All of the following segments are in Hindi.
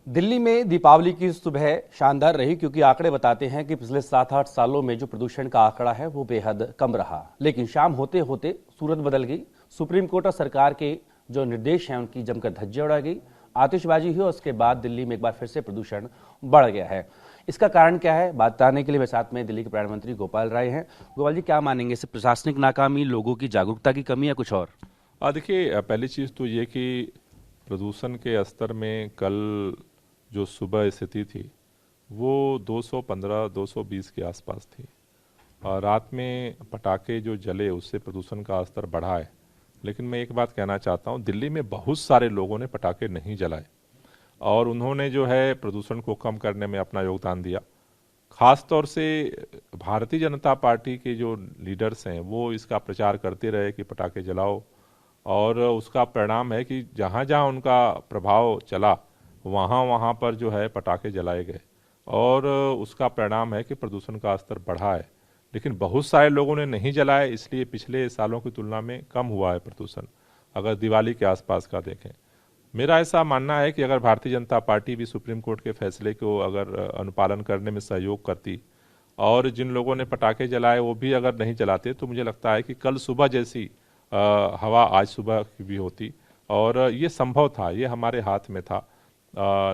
दिल्ली में दीपावली की सुबह शानदार रही क्योंकि आंकड़े बताते हैं कि पिछले 7-8 सालों में जो प्रदूषण का आंकड़ा है वो बेहद कम रहा। लेकिन शाम होते होते सूरत बदल गई। सुप्रीम कोर्ट और सरकार के जो निर्देश हैं उनकी जमकर धज्जियां उड़ा गई, आतिशबाजी हुई और उसके बाद दिल्ली में एक बार फिर से प्रदूषण बढ़ गया है। इसका कारण क्या है, बात बताने के लिए मेरे साथ में दिल्ली के पर्यावरण मंत्री गोपाल राय हैं। गोपाल जी, क्या मानेंगे, इसे प्रशासनिक नाकामी, लोगों की जागरूकता की कमी या कुछ और? देखिए, पहली चीज़ तो ये कि प्रदूषण के स्तर में कल जो सुबह स्थिति थी वो 215-220 के आसपास थी। और रात में पटाखे जो जले उससे प्रदूषण का स्तर बढ़ा है। लेकिन मैं एक बात कहना चाहता हूँ, दिल्ली में बहुत सारे लोगों ने पटाखे नहीं जलाए और उन्होंने जो है प्रदूषण को कम करने में अपना योगदान दिया। खास तौर से भारतीय जनता पार्टी के जो लीडर्स हैं वो इसका प्रचार करते रहे कि पटाखे जलाओ, और उसका परिणाम है कि जहाँ जहाँ उनका प्रभाव चला वहाँ वहाँ पर जो है पटाखे जलाए गए और उसका परिणाम है कि प्रदूषण का स्तर बढ़ा है। लेकिन बहुत सारे लोगों ने नहीं जलाए, इसलिए पिछले सालों की तुलना में कम हुआ है प्रदूषण, अगर दिवाली के आसपास का देखें। मेरा ऐसा मानना है कि अगर भारतीय जनता पार्टी भी सुप्रीम कोर्ट के फैसले को अगर अनुपालन करने में सहयोग करती और जिन लोगों ने पटाखे जलाए वो भी अगर नहीं जलाते, तो मुझे लगता है कि कल सुबह जैसी हवा आज सुबह की भी होती। और ये संभव था, ये हमारे हाथ में था।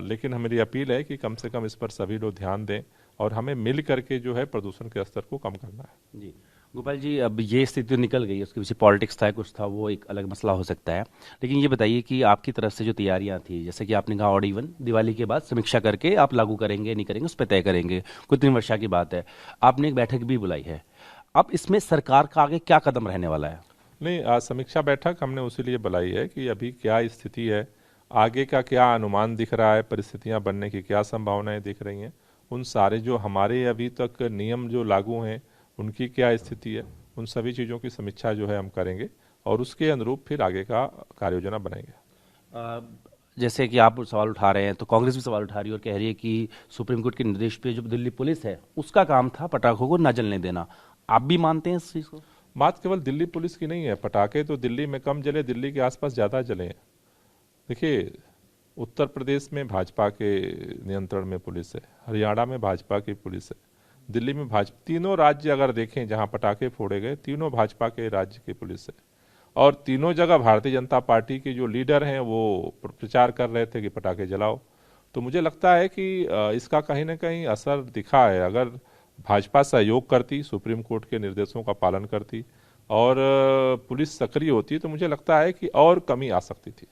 लेकिन मेरी अपील है कि कम से कम इस पर सभी लोग ध्यान दें और हमें मिल करके जो है प्रदूषण के स्तर को कम करना है। जी गोपाल जी, अब ये स्थिति तो निकल गई, उसके पीछे पॉलिटिक्स था, कुछ था, वो एक अलग मसला हो सकता है। लेकिन ये बताइए कि आपकी तरफ से जो तैयारियां थी, जैसे कि आपने कहा ऑड इवन दिवाली के बाद समीक्षा करके आप लागू करेंगे नहीं करेंगे उस पर तय करेंगे, कुछ दिन वर्षा की बात है, आपने एक बैठक भी बुलाई है। अब इसमें सरकार का आगे क्या कदम रहने वाला है? नहीं, समीक्षा बैठक हमने उसी लिए बुलाई है कि अभी क्या स्थिति है, आगे का क्या अनुमान दिख रहा है, परिस्थितियां बनने की क्या संभावनाएं दिख रही हैं, उन सारे जो हमारे अभी तक नियम जो लागू हैं उनकी क्या स्थिति है, उन सभी चीज़ों की समीक्षा जो है हम करेंगे और उसके अनुरूप फिर आगे का कार्य योजना बनाएंगे। जैसे कि आप सवाल उठा रहे हैं तो कांग्रेस भी सवाल उठा रही है और कह रही है कि सुप्रीम कोर्ट के निर्देश पे जो दिल्ली पुलिस है उसका काम था पटाखों को न जलने देना। आप भी मानते हैं इस चीज को? बात केवल दिल्ली पुलिस की नहीं है, पटाखे तो दिल्ली में कम जले, दिल्ली के आसपास ज़्यादा जले हैं। देखिए, उत्तर प्रदेश में भाजपा के नियंत्रण में पुलिस है, हरियाणा में भाजपा की पुलिस है, दिल्ली में भाजपा, तीनों राज्य अगर देखें जहां पटाखे फोड़े गए तीनों भाजपा के राज्य की पुलिस है। और तीनों जगह भारतीय जनता पार्टी के जो लीडर हैं वो प्रचार कर रहे थे कि पटाखे जलाओ। तो मुझे लगता है कि इसका कहीं ना कहीं असर दिखा है। अगर भाजपा सहयोग करती, सुप्रीम कोर्ट के निर्देशों का पालन करती और पुलिस सक्रिय होती, तो मुझे लगता है कि और कमी आ सकती थी।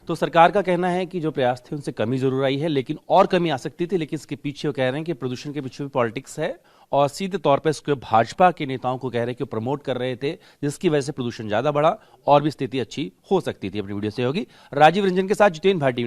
तो सरकार का कहना है कि जो प्रयास थे उनसे कमी जरूर आई है, लेकिन और कमी आ सकती थी। लेकिन इसके पीछे वो कह रहे हैं कि प्रदूषण के पीछे भी पॉलिटिक्स है और सीधे तौर पर इसको भाजपा के नेताओं को कह रहे हैं कि प्रमोट कर रहे थे, जिसकी वजह से प्रदूषण ज्यादा बढ़ा और भी स्थिति अच्छी हो सकती थी। अपनी वीडियो से होगी राजीव रंजन के साथ जितेंद्र भाटी।